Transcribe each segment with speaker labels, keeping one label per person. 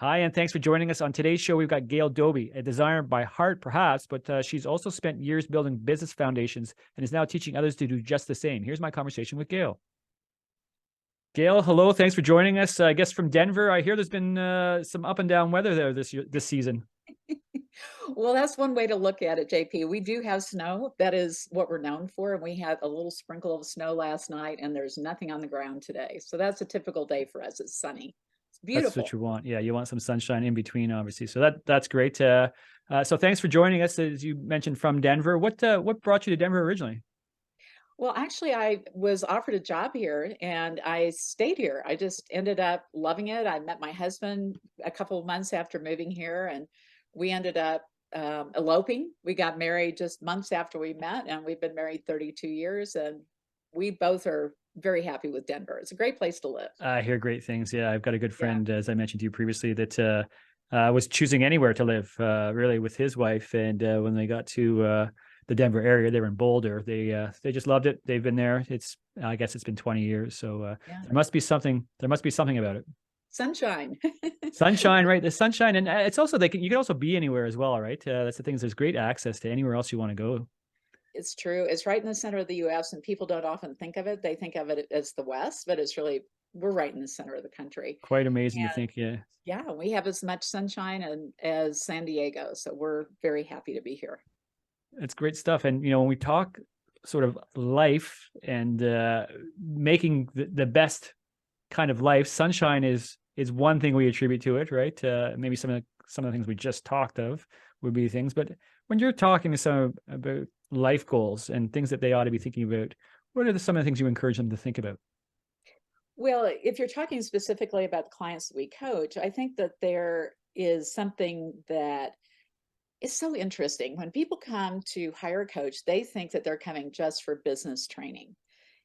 Speaker 1: Hi, and thanks for joining us. On today's show, we've got Gail Doby, a designer by heart, perhaps, but she's also spent years building business foundations and is now teaching others to do just the same. Here's my conversation with Gail. Gail, hello. Thanks for joining us. I guess from Denver. I hear there's been some up and down weather there this season.
Speaker 2: Well, that's one way to look at it, JP. We do have snow. That is what we're known for. And we had a little sprinkle of snow last night, and there's nothing on the ground today. So that's a typical day for us. It's sunny. It's
Speaker 1: That's what
Speaker 2: beautiful.
Speaker 1: you want. Yeah, you want some sunshine in between, obviously. So that's great. So thanks for joining us. As you mentioned, from Denver. What brought you to Denver originally?
Speaker 2: Well, actually, I was offered a job here and I stayed here. I just ended up loving it. I met my husband a couple of months after moving here, and we ended up eloping. We got married just months after we met, and we've been married 32 years. And we both are very happy with Denver. It's a great place to live.
Speaker 1: I hear great things. Yeah, I've got a good
Speaker 2: Yeah.
Speaker 1: friend, as I mentioned to you previously, that was choosing anywhere to live, really, with his wife. And when they got to the Denver area, they were in Boulder. They just loved it. They've been there. I guess it's been 20 years. So
Speaker 2: Yeah.
Speaker 1: there must be something. There must be something about it.
Speaker 2: Sunshine.
Speaker 1: Sunshine, right? The sunshine, and it's also you can also be anywhere as well, right? That's the thing. Is there's great access to anywhere else you want to go.
Speaker 2: It's true. It's right in the center of the US, and people don't often think of it. They think of it as the West, but it's really, we're right in the center of the country.
Speaker 1: Quite amazing to
Speaker 2: And
Speaker 1: think. Yeah,
Speaker 2: yeah, we have as much sunshine as San Diego. So we're very happy to be here.
Speaker 1: it's great stuff. And when we talk sort of life and making the best kind of life, sunshine is one thing we attribute to it, right? Maybe some of the things we just talked of would be things, but when you're talking to someone about life goals and things that they ought to be thinking about, what are some of the things you encourage them to think about?
Speaker 2: Well, if you're talking specifically about the clients that we coach, I think that there is something that is so interesting. When people come to hire a coach, they think that they're coming just for business training.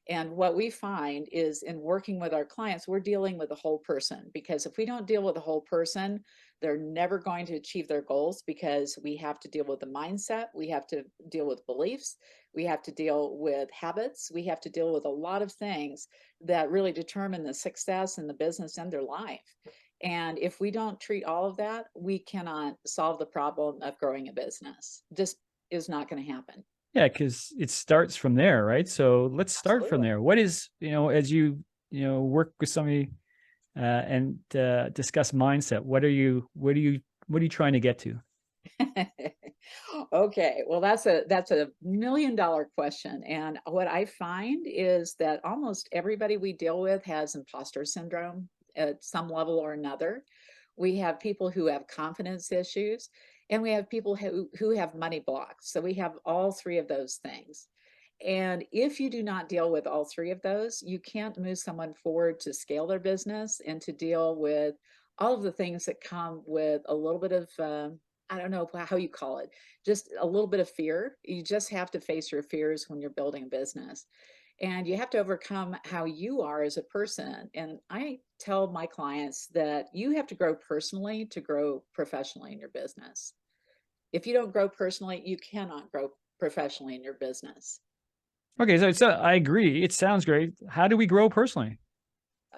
Speaker 2: And what we find is in working with our clients, we're dealing with the whole person, because if we don't deal with the whole person, they're never going to achieve their goals, because we have to deal with the mindset, we have to deal with beliefs, we have to deal with habits, we have to deal with a lot of things that really determine the success in the business and their life. And if we don't treat all of that, we cannot solve the problem of growing a business. Just is not going to happen.
Speaker 1: Yeah, because it starts from there, right? So let's start from
Speaker 2: Absolutely.
Speaker 1: there. What is, as work with somebody and discuss mindset, what are you trying to get to?
Speaker 2: Okay, well, that's a $1 million question. And what I find is that almost everybody we deal with has imposter syndrome at some level or another. We have people who have confidence issues, and we have people who have money blocks. So we have all three of those things. And if you do not deal with all three of those, you can't move someone forward to scale their business and to deal with all of the things that come with a little bit of, I don't know how you call it, just a little bit of fear. You just have to face your fears when you're building a business. And you have to overcome how you are as a person. And I tell my clients that you have to grow personally to grow professionally in your business. If you don't grow personally, you cannot grow professionally in your business.
Speaker 1: Okay, so I agree. It sounds great. How do we grow personally?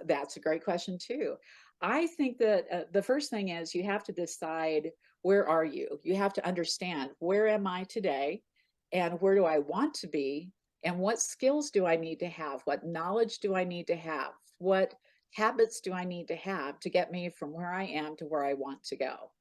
Speaker 2: That's a great question too. I think that the first thing is you have to decide, where are you? You have to understand, where am I today and where do I want to be, and what skills do I need to have? What knowledge do I need to have? What habits do I need to have to get me from where I am to where I want to go?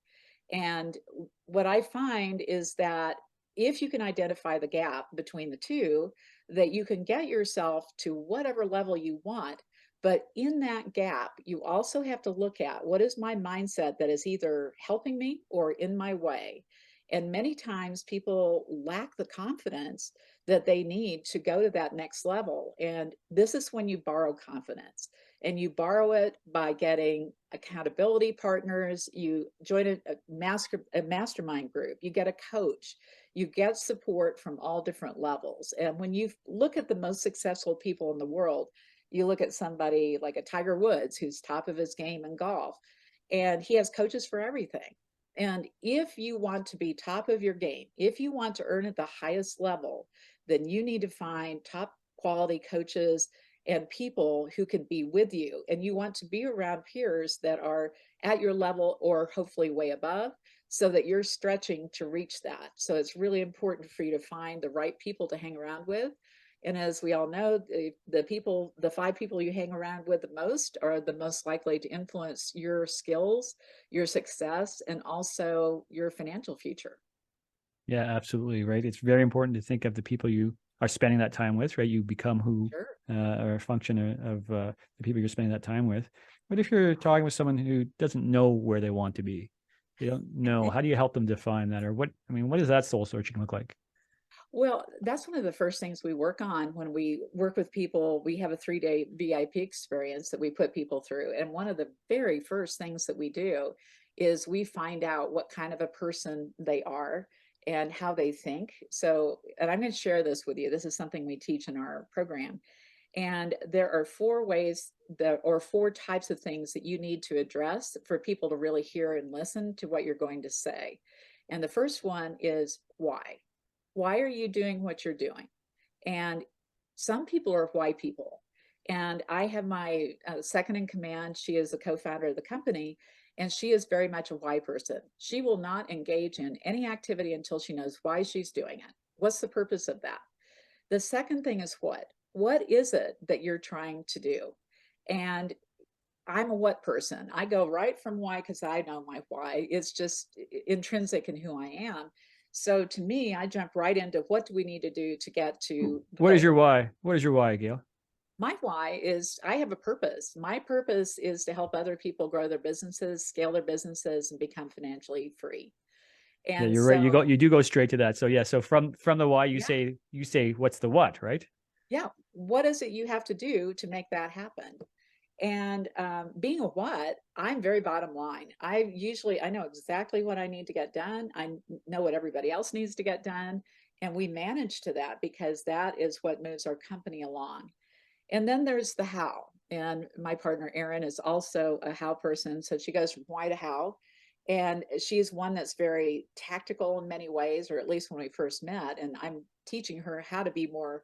Speaker 2: And what I find is that if you can identify the gap between the two, that you can get yourself to whatever level you want. But in that gap, you also have to look at, what is my mindset that is either helping me or in my way? And many times people lack the confidence that they need to go to that next level. And this is when you borrow confidence, and you borrow it by getting accountability partners. You join a mastermind group, you get a coach, you get support from all different levels. And when you look at the most successful people in the world, you look at somebody like a Tiger Woods, who's top of his game in golf, and he has coaches for everything. And if you want to be top of your game, if you want to earn at the highest level, then you need to find top quality coaches and people who can be with you. And you want to be around peers that are at your level or hopefully way above, so that you're stretching to reach that. So it's really important for you to find the right people to hang around with. And as we all know, the 5 people you hang around with the most are the most likely to influence your skills, your success, and also your financial future.
Speaker 1: Yeah, absolutely. Right. It's very important to think of the people you are spending that time with, right? You become who
Speaker 2: Sure.
Speaker 1: are a function of the people you're spending that time with. What if you're talking with someone who doesn't know where they want to be? They don't know. How do you help them define that? Or what does that soul searching look like?
Speaker 2: Well, that's one of the first things we work on when we work with people. We have a 3-day VIP experience that we put people through. And one of the very first things that we do is we find out what kind of a person they are and how they think. So, and I'm going to share this with you. This is something we teach in our program. And there are 4 ways that, or 4 types of things that you need to address for people to really hear and listen to what you're going to say. And the first one is why. Why are you doing what you're doing? And some people are why people. And I have my second in command. She is the co-founder of the company, and she is very much a why person. She will not engage in any activity until she knows why she's doing it. What's the purpose of that? The second thing is what? What is it that you're trying to do? And I'm a what person. I go right from why because I know my why. It's just intrinsic in who I am. So to me, I jump right into what do we need to do to get to the
Speaker 1: What is
Speaker 2: goal.
Speaker 1: your why? What is your why, Gail?
Speaker 2: My why is I have a purpose. My purpose is to help other people grow their businesses, scale their businesses, and become financially free.
Speaker 1: Yeah,
Speaker 2: And
Speaker 1: you're right.
Speaker 2: so,
Speaker 1: You do go straight to that. So yeah, so from the why
Speaker 2: yeah,
Speaker 1: you say what's the what, right?
Speaker 2: yeah. What is it you have to do to make that happen? And being a what, I'm very bottom line. I know exactly what I need to get done. Know what everybody else needs to get done. And we manage to that because that is what moves our company along. And then there's the how. And my partner, Erin, is also a how person. So she goes from why to how. And she's one that's very tactical in many ways, or at least when we first met. And I'm teaching her how to be more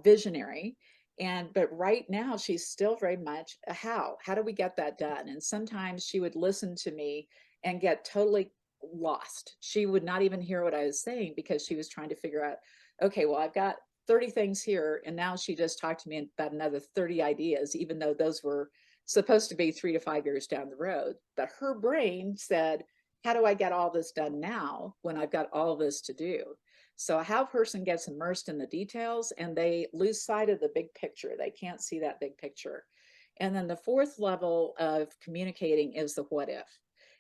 Speaker 2: visionary. But right now she's still very much a how. How do we get that done? And sometimes she would listen to me and get totally lost. She would not even hear what I was saying because she was trying to figure out, okay, well, I've got 30 things here. And now she just talked to me about another 30 ideas, even though those were supposed to be 3 to 5 years down the road. But her brain said, how do I get all this done now when I've got all this to do? So a how person gets immersed in the details and they lose sight of the big picture. They can't see that big picture. And then the fourth level of communicating is the what if.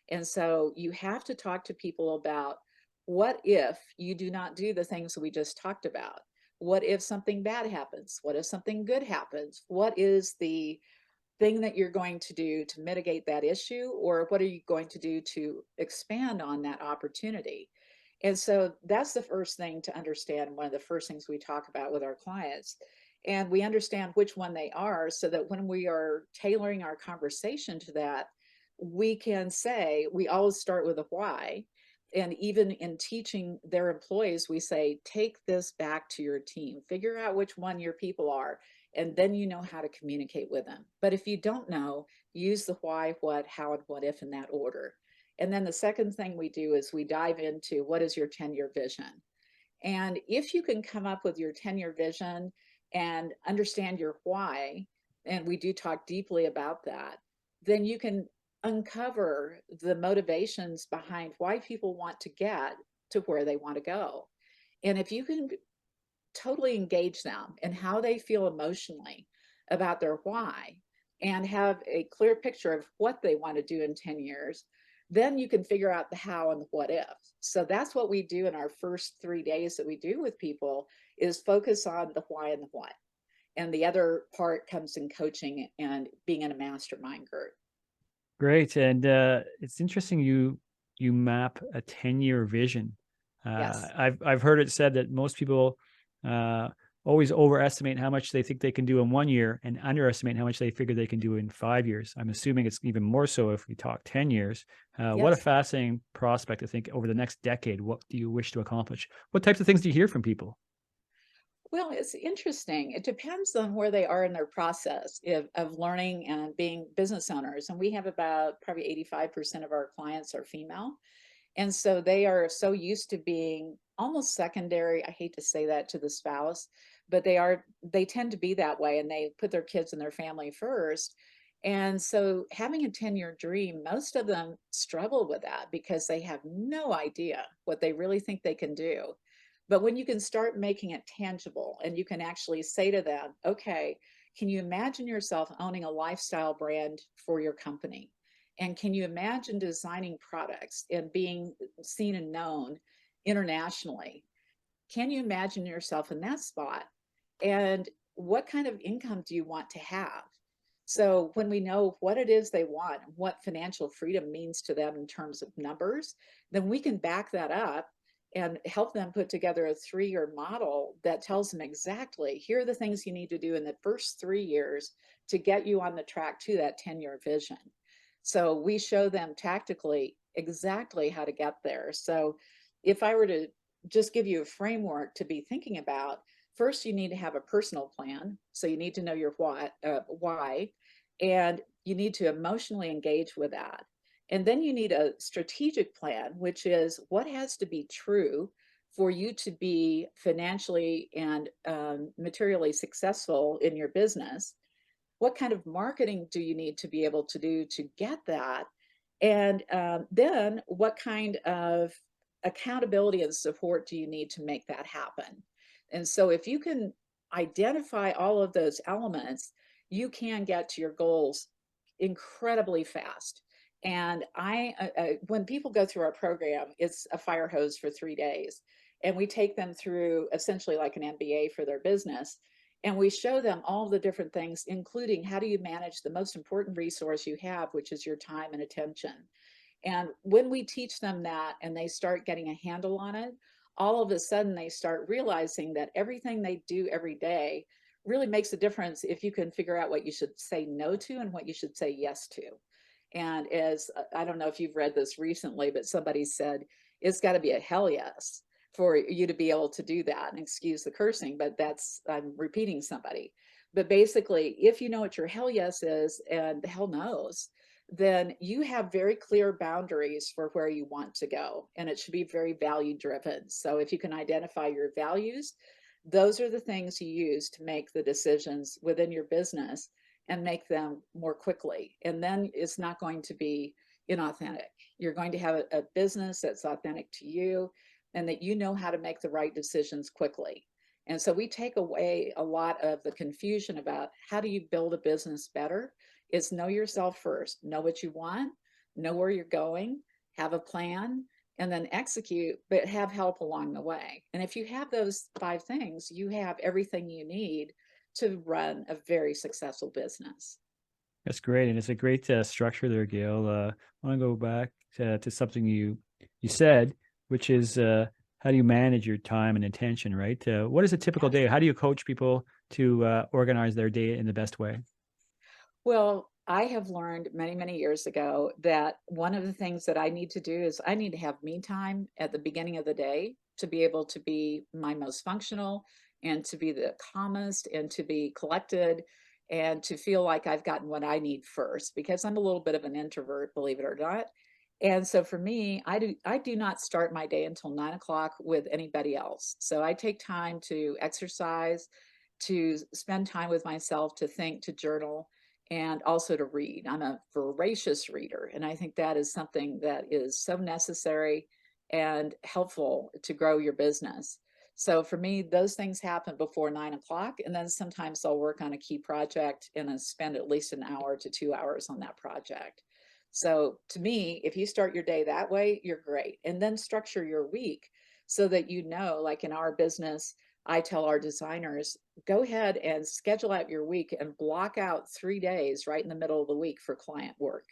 Speaker 2: And so you have to talk to people about what if you do not do the things we just talked about? What if something bad happens? What if something good happens? What is the thing that you're going to do to mitigate that issue? Or what are you going to do to expand on that opportunity? And so that's the first thing to understand. One of the first things we talk about with our clients. And we understand which one they are so that when we are tailoring our conversation to that, we can say, we always start with a why. And even in teaching their employees, we say, take this back to your team, figure out which one your people are, and then you know how to communicate with them. But if you don't know, use the why, what, how, and what if in that order. And then the second thing we do is we dive into what is your 10-year vision. And if you can come up with your 10-year vision and understand your why, and we do talk deeply about that, then you can uncover the motivations behind why people want to get to where they want to go. And if you can totally engage them and how they feel emotionally about their why and have a clear picture of what they want to do in 10 years, then you can figure out the how and the what if. So that's what we do in our first 3 days that we do with people is focus on the why and the what. And the other part comes in coaching and being in a mastermind group.
Speaker 1: Great. And it's interesting you map a 10-year vision.
Speaker 2: Yes.
Speaker 1: I've heard it said that most people always overestimate how much they think they can do in 1 year and underestimate how much they figure they can do in 5 years. I'm assuming it's even more so if we talk 10 years. What a
Speaker 2: Yes.
Speaker 1: fascinating prospect to think over the next decade. What do you wish to accomplish? What types of things do you hear from people?
Speaker 2: Well, it's interesting. It depends on where they are in their process of learning and being business owners. And we have about probably 85% of our clients are female. And so they are so used to being almost secondary. I hate to say that to the spouse, but they tend to be that way and they put their kids and their family first. And so having a 10-year dream, most of them struggle with that because they have no idea what they really think they can do. But when you can start making it tangible and you can actually say to them, okay, can you imagine yourself owning a lifestyle brand for your company? And can you imagine designing products and being seen and known internationally? Can you imagine yourself in that spot? And what kind of income do you want to have? So when we know what it is they want, what financial freedom means to them in terms of numbers, then we can back that up and help them put together a 3-year model that tells them exactly, here are the things you need to do in the first 3 years to get you on the track to that 10-year vision. So we show them tactically exactly how to get there. So if I were to just give you a framework to be thinking about, first you need to have a personal plan. So you need to know your why, and you need to emotionally engage with that. And then you need a strategic plan, which is what has to be true for you to be financially and materially successful in your business. What kind of marketing do you need to be able to do to get that? And then what kind of accountability and support do you need to make that happen? And so if you can identify all of those elements, you can get to your goals incredibly fast. And when people go through our program, it's a fire hose for 3 days. And we take them through essentially like an MBA for their business. And we show them all the different things, including how do you manage the most important resource you have, which is your time and attention. And when we teach them that and they start getting a handle on it, all of a sudden they start realizing that everything they do every day really makes a difference if you can figure out what you should say no to and what you should say yes to. And as I don't know if you've read this recently, but somebody said it's got to be a hell yes for you to be able to do that. And excuse the cursing, but I'm repeating somebody. But basically, if you know what your hell yes is and the hell knows, then you have very clear boundaries for where you want to go. And it should be very value driven. So if you can identify your values, those are the things you use to make the decisions within your business and make them more quickly. And then it's not going to be inauthentic. You're going to have a business that's authentic to you and that you know how to make the right decisions quickly. And so we take away a lot of the confusion about how do you build a business better. Is know yourself first, know what you want, know where you're going, have a plan, and then execute, but have help along the way. And if you have those 5 things, you have everything you need to run a very successful business.
Speaker 1: That's great, and it's a great structure there, Gail. I want to go back to something you said, which is how do you manage your time and attention, right? What is a typical day? How do you coach people to organize their day in the best way?
Speaker 2: Well, I have learned many, many years ago that one of the things that I need to do is I need to have me time at the beginning of the day to be able to be my most functional and to be the calmest and to be collected and to feel like I've gotten what I need first because I'm a little bit of an introvert, believe it or not. And so for me, I do not start my day until 9 o'clock with anybody else. So I take time to exercise, to spend time with myself, to think, to journal, and also to read. I'm a voracious reader, and I think that is something that is so necessary and helpful to grow your business. So for me, those things happen before 9 o'clock, and then sometimes I'll work on a key project and then spend at least an hour to 2 hours on that project. So to me, if you start your day that way, you're great. And then structure your week so that you know, like in our business, I tell our designers, go ahead and schedule out your week and block out 3 days right in the middle of the week for client work.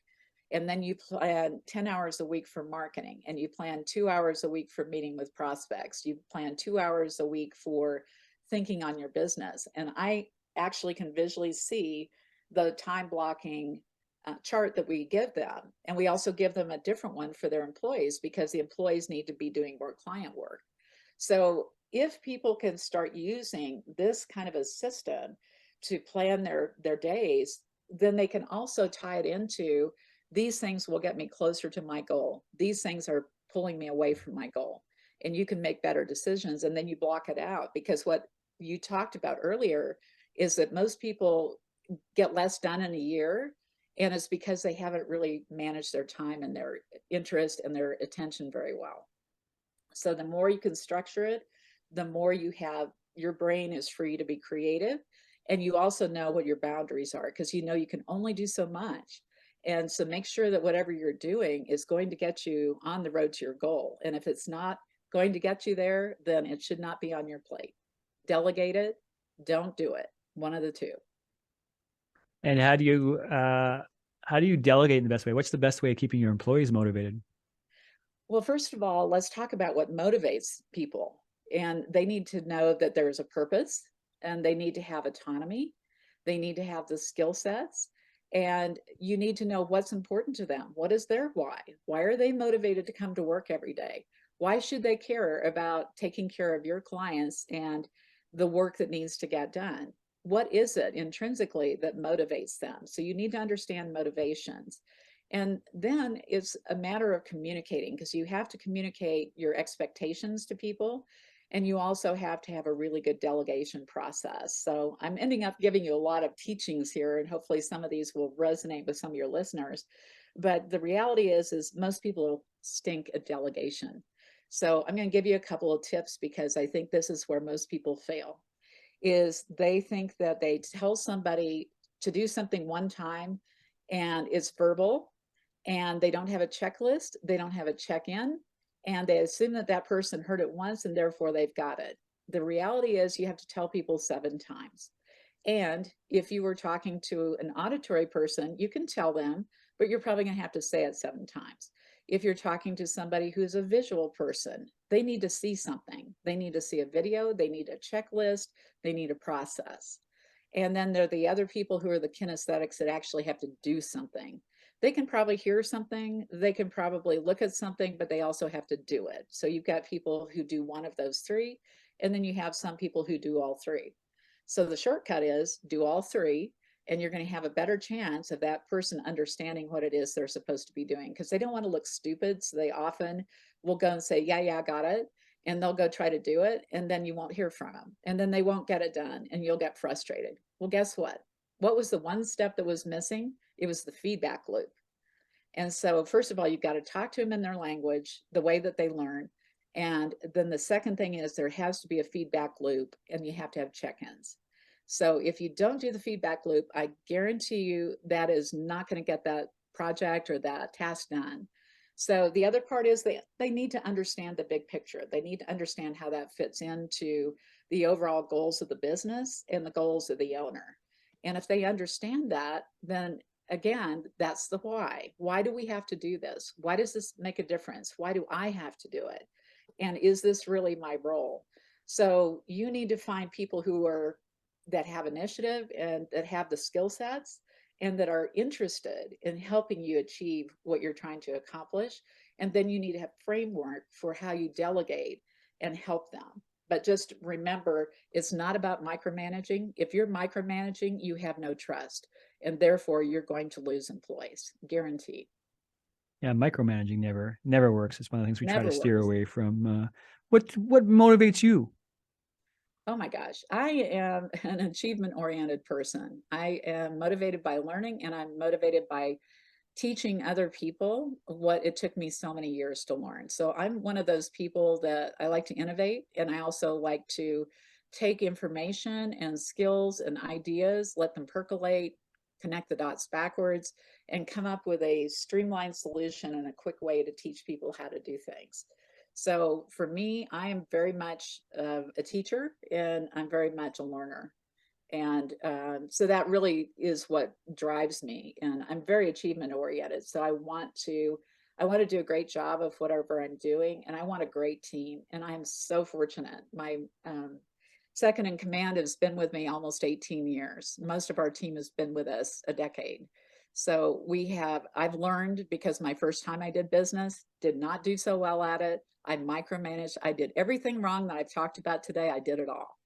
Speaker 2: And then you plan 10 hours a week for marketing, and you plan 2 hours a week for meeting with prospects. You plan 2 hours a week for thinking on your business. And I actually can visually see the time blocking chart that we give them. And we also give them a different one for their employees because the employees need to be doing more client work. So if people can start using this kind of a system to plan their days, then they can also tie it into, these things will get me closer to my goal. These things are pulling me away from my goal. And you can make better decisions, and then you block it out. Because what you talked about earlier is that most people get less done in a year, and it's because they haven't really managed their time and their interest and their attention very well. So the more you can structure it, the more you have, your brain is free to be creative. And you also know what your boundaries are, because you know you can only do so much. And so make sure that whatever you're doing is going to get you on the road to your goal. And if it's not going to get you there, then it should not be on your plate. Delegate it, don't do it. One of the two.
Speaker 1: And how do you delegate in the best way? What's the best way of keeping your employees motivated?
Speaker 2: Well, first of all, let's talk about what motivates people. And they need to know that there's a purpose, and they need to have autonomy. They need to have the skill sets, and you need to know what's important to them. What is their why? Why are they motivated to come to work every day? Why should they care about taking care of your clients and the work that needs to get done? What is it intrinsically that motivates them? So you need to understand motivations. And then it's a matter of communicating, because you have to communicate your expectations to people. And you also have to have a really good delegation process. So I'm ending up giving you a lot of teachings here, and hopefully some of these will resonate with some of your listeners. But the reality is most people stink at delegation. So I'm going to give you a couple of tips, because I think this is where most people fail. Is they think that they tell somebody to do something one time and it's verbal, and they don't have a checklist, they don't have a check-in, and they assume that that person heard it once and therefore they've got it. The reality is you have to tell people 7 times. And if you were talking to an auditory person, you can tell them, but you're probably going to have to say it 7 times. If you're talking to somebody who's a visual person, they need to see something. They need to see a video, they need a checklist, they need a process. And then there are the other people who are the kinesthetics that actually have to do something. They can probably hear something, they can probably look at something, but they also have to do it. So you've got people who do one of those 3, and then you have some people who do all 3. So the shortcut is do all 3, and you're going to have a better chance of that person understanding what it is they're supposed to be doing, because they don't want to look stupid. So they often will go and say, yeah, I got it. And they'll go try to do it, and then you won't hear from them. And then they won't get it done, and you'll get frustrated. Well, guess what? What was the one step that was missing? It was the feedback loop. And so, first of all, you've got to talk to them in their language, the way that they learn. And then the second thing is there has to be a feedback loop, and you have to have check-ins. So if you don't do the feedback loop, I guarantee you that is not going to get that project or that task done. So the other part is they need to understand the big picture. They need to understand how that fits into the overall goals of the business and the goals of the owner. And if they understand that, then again, that's the why. Why do we have to do this? Why does this make a difference? Why do I have to do it? And is this really my role? So you need to find people who are, that have initiative and that have the skill sets and that are interested in helping you achieve what you're trying to accomplish. And then you need to have framework for how you delegate and help them. But just remember, it's not about micromanaging. If you're micromanaging, you have no trust, and therefore you're going to lose employees, guaranteed.
Speaker 1: Yeah, micromanaging never works. It's one of the things we try to
Speaker 2: Never
Speaker 1: steer
Speaker 2: works.
Speaker 1: away from. What motivates you?
Speaker 2: Oh my gosh, I am an achievement oriented person. I am motivated by learning, and I'm motivated by teaching other people what it took me so many years to learn. So I'm one of those people that I like to innovate, and I also like to take information and skills and ideas, let them percolate, connect the dots backwards, and come up with a streamlined solution and a quick way to teach people how to do things. So for me, I am very much a teacher, and I'm very much a learner. And so that really is what drives me. And I'm very achievement oriented. So I want to do a great job of whatever I'm doing, and I want a great team. And I'm so fortunate. My second in command has been with me almost 18 years. Most of our team has been with us a decade. So I've learned, because my first time I did business, did not do so well at it. I micromanaged. I did everything wrong that I've talked about today. I did it all.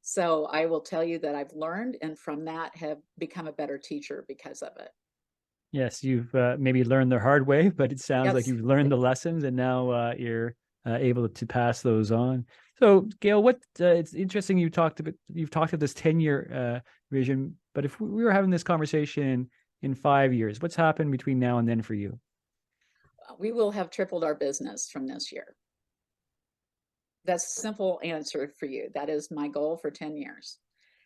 Speaker 2: So I will tell you that I've learned, and from that have become a better teacher because of it.
Speaker 1: Yes, you've maybe learned the hard way, but it sounds like
Speaker 2: Yes.
Speaker 1: you've learned the lessons, and now you're able to pass those on. So, Gail, what it's interesting you've talked about this 10-year vision, but if we were having this conversation in 5 years, what's happened between now and then for you?
Speaker 2: We will have tripled our business from this year. That's a simple answer for you. That is my goal for 10 years.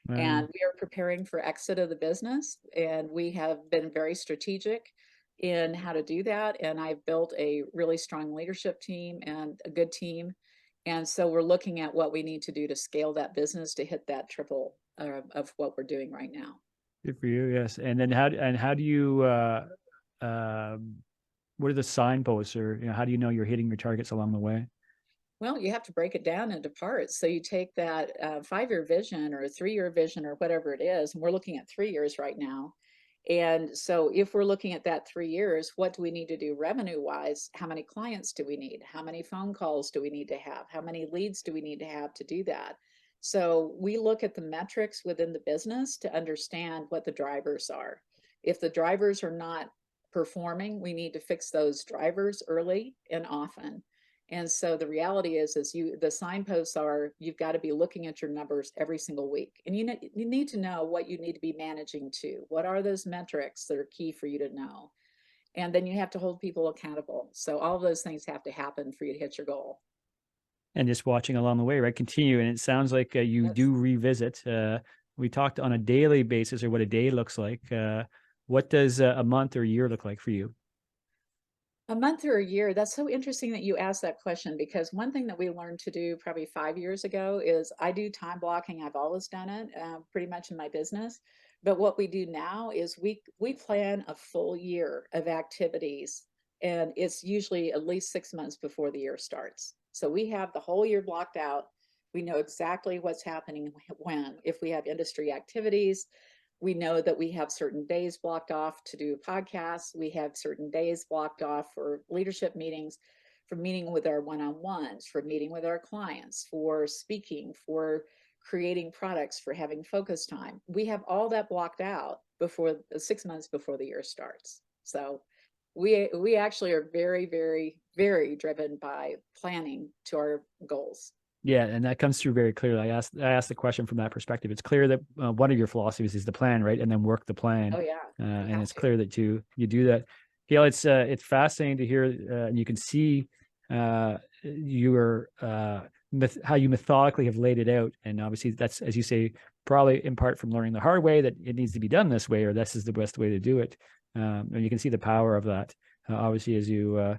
Speaker 2: And we are preparing for exit of the business, and we have been very strategic in how to do that. And I've built a really strong leadership team and a good team. And so we're looking at what we need to do to scale that business to hit that triple of what we're doing right now.
Speaker 1: Good for you, yes. And then how do you what are the signposts, or how do you know you're hitting your targets along the way?
Speaker 2: Well, you have to break it down into parts. So you take that 5-year vision or a 3-year vision or whatever it is, and we're looking at 3 years right now. And so if we're looking at that 3 years, what do we need to do revenue wise? How many clients do we need? How many phone calls do we need to have? How many leads do we need to have to do that? So we look at the metrics within the business to understand what the drivers are. If the drivers are not performing, we need to fix those drivers early and often. And so the reality is the signposts are, you've got to be looking at your numbers every single week. And you need to know what you need to be managing to. What are those metrics that are key for you to know? And then you have to hold people accountable. So all of those things have to happen for you to hit your goal.
Speaker 1: And just watching along the way, right? Continue. And it sounds like you
Speaker 2: Yes.
Speaker 1: do revisit. We talked on a daily basis, or what a day looks like. What does a month or a year look like for you?
Speaker 2: A month or a year, that's so interesting that you asked that question, because one thing that we learned to do probably 5 years ago is I do time blocking. I've always done it pretty much in my business. But what we do now is we plan a full year of activities, and it's usually at least 6 months before the year starts. So we have the whole year blocked out. We know exactly what's happening when. If we have industry activities, we know that we have certain days blocked off to do podcasts. We have certain days blocked off for leadership meetings, for meeting with our one-on-ones, for meeting with our clients, for speaking, for creating products, for having focus time. We have all that blocked out before 6 months before the year starts. So we actually are very, very, very driven by planning to our goals.
Speaker 1: Yeah, and that comes through very clearly. I asked the question from that perspective. It's clear that one of your philosophies is the plan, right, and then work the plan.
Speaker 2: Oh yeah, you
Speaker 1: And
Speaker 2: have
Speaker 1: it's
Speaker 2: to.
Speaker 1: clear that you do that. Gail, it's fascinating to hear, and you can see your how you methodically have laid it out. And obviously, that's, as you say, probably in part from learning the hard way that it needs to be done this way, or this is the best way to do it. And you can see the power of that. Obviously, as you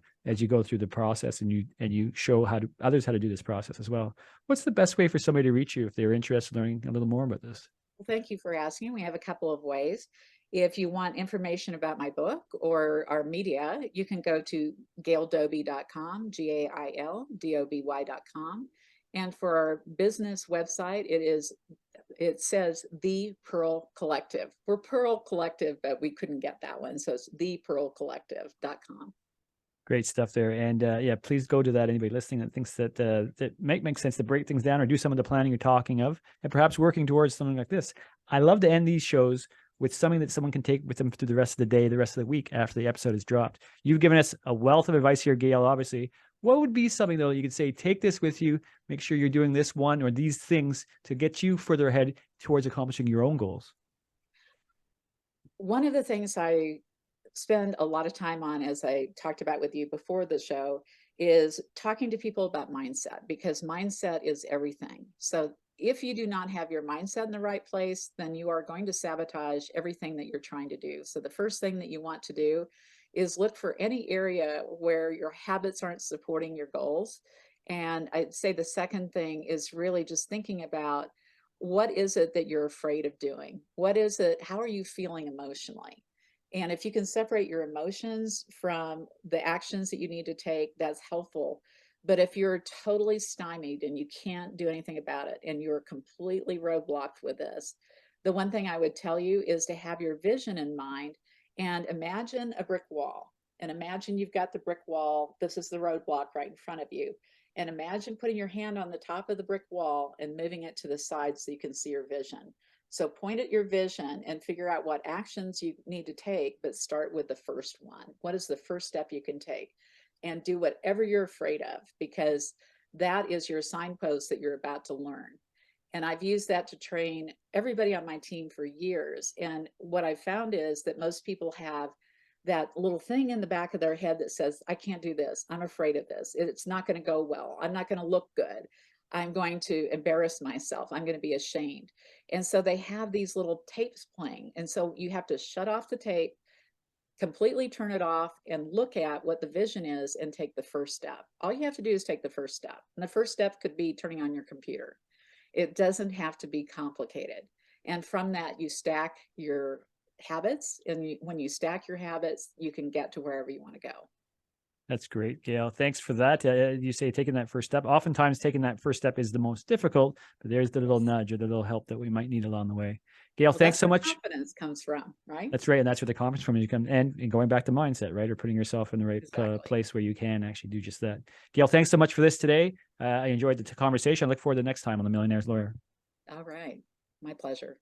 Speaker 1: go through the process, and you show others how to do this process as well. What's the best way for somebody to reach you if they're interested in learning a little more about this?
Speaker 2: Well, thank you for asking. We have a couple of ways. If you want information about my book or our media, you can go to gaildoby.com, GAILDOBY.com. And for our business website, it says The Pearl Collective. We're Pearl Collective, but we couldn't get that one. So it's thepearlcollective.com.
Speaker 1: Great stuff there. And yeah, please go to that. Anybody listening that thinks that might make sense to break things down or do some of the planning you're talking of, and perhaps working towards something like this. I love to end these shows with something that someone can take with them through the rest of the day, the rest of the week after the episode is dropped. You've given us a wealth of advice here, Gail, obviously. What would be something, though, you could say, take this with you, make sure you're doing this one or these things to get you further ahead towards accomplishing your own goals?
Speaker 2: One of the things I spend a lot of time on, as I talked about with you before the show, is talking to people about mindset, because mindset is everything. So if you do not have your mindset in the right place, then you are going to sabotage everything that you're trying to do. So the first thing that you want to do is look for any area where your habits aren't supporting your goals. And I'd say the second thing is really just thinking about, what is it that you're afraid of doing? What is it? How are you feeling emotionally? And if you can separate your emotions from the actions that you need to take, that's helpful. But if you're totally stymied and you can't do anything about it, and you're completely roadblocked with this, the one thing I would tell you is to have your vision in mind And imagine a brick wall. And imagine you've got the brick wall. This is the roadblock right in front of you. And imagine putting your hand on the top of the brick wall and moving it to the side so you can see your vision. So point at your vision and figure out what actions you need to take, but start with the first one. What is the first step you can take? And do whatever you're afraid of, because that is your signpost that you're about to learn. And I've used that to train everybody on my team for years. And what I found is that most people have that little thing in the back of their head that says, I can't do this. I'm afraid of this. It's not going to go well. I'm not going to look good. I'm going to embarrass myself. I'm going to be ashamed. And so they have these little tapes playing. And so you have to shut off the tape, completely turn it off, and look at what the vision is and take the first step. All you have to do is take the first step. And the first step could be turning on your computer. It doesn't have to be complicated. And from that, you stack your habits. And when you stack your habits, you can get to wherever you want to go.
Speaker 1: That's great, Gail. Thanks for that. You say taking that first step. Oftentimes, taking that first step is the most difficult, but there's the little nudge or the little help that we might need along the way. Gail, thanks so much.
Speaker 2: Confidence comes from, right?
Speaker 1: That's right. And that's where the confidence from you come, and going back to mindset, right? Or putting yourself in the right place where you can actually do just that. Gail, thanks so much for this today. I enjoyed the conversation. I look forward to the next time on The Millionaire's Lawyer.
Speaker 2: All right. My pleasure.